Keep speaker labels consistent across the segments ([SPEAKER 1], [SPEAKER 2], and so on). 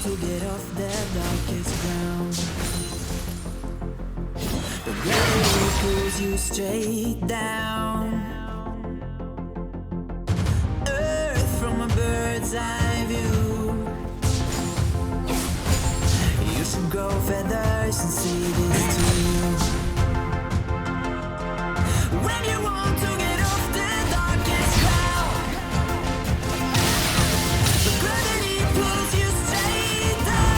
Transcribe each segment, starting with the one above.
[SPEAKER 1] to get off that darkest ground, but gravity pulls you straight down. Earth from a bird's eye view. You should grow feathers and see this too. When you want to get off the darkest ground, the gravity pulls you straight down.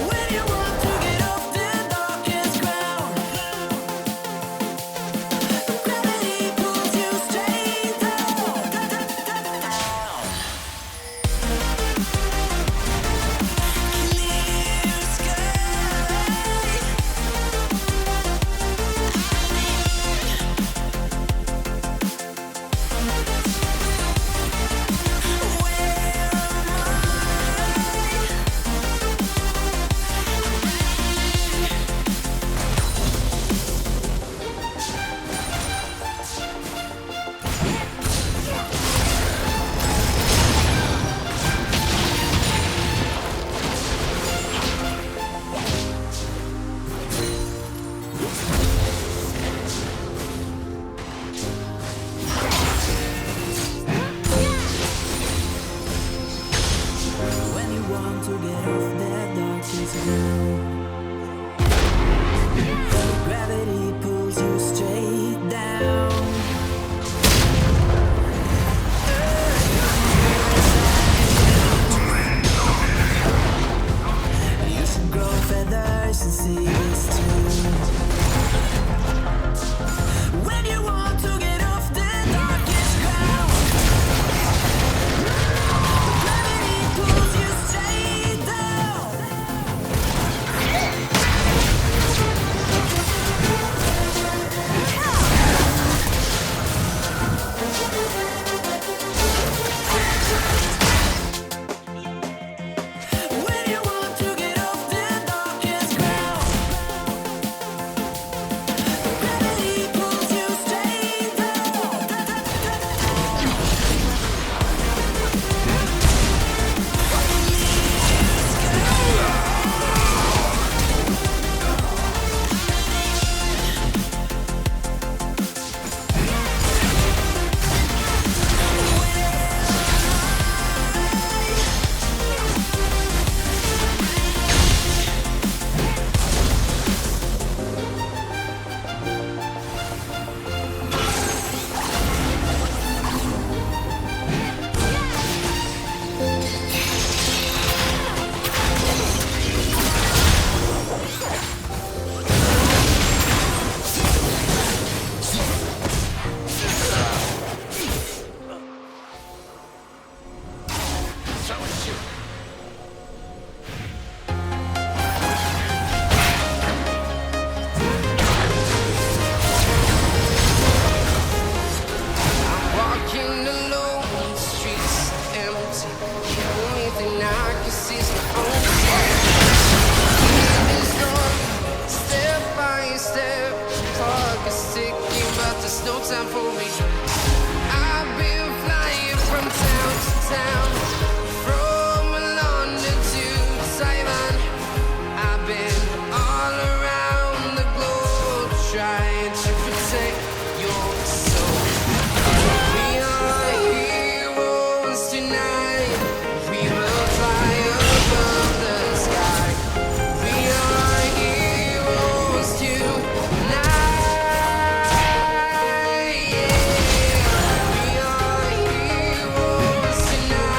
[SPEAKER 1] When you want to get off the darkest ground, the gravity pulls you straight down. Clear sky. When you want to get off that darkest ground, gravity pulls you straight down. You should grow feathers and see this too. When you want to get off the darkest ground, gravity pulls you straight down. When you want to get off the darkest ground, gravity pulls you straight down.
[SPEAKER 2] Walking alone, the streets empty. The only thing I can see is my own fear. It's wrong, step by step. Clock is ticking, but there's no time for me. I've been flying from town to town, from London to Taiwan. I've been all around the globe trying to protect your soul. We are heroes tonight. We will fly above the sky. We are heroes tonight. Yeah. We are heroes tonight.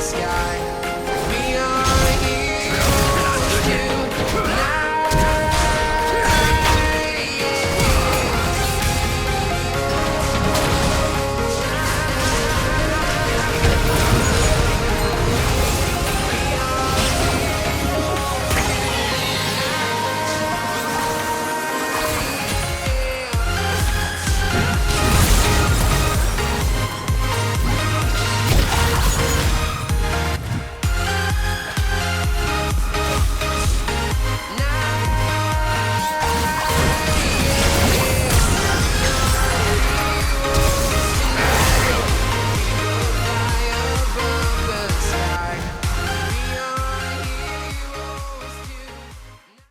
[SPEAKER 2] sky.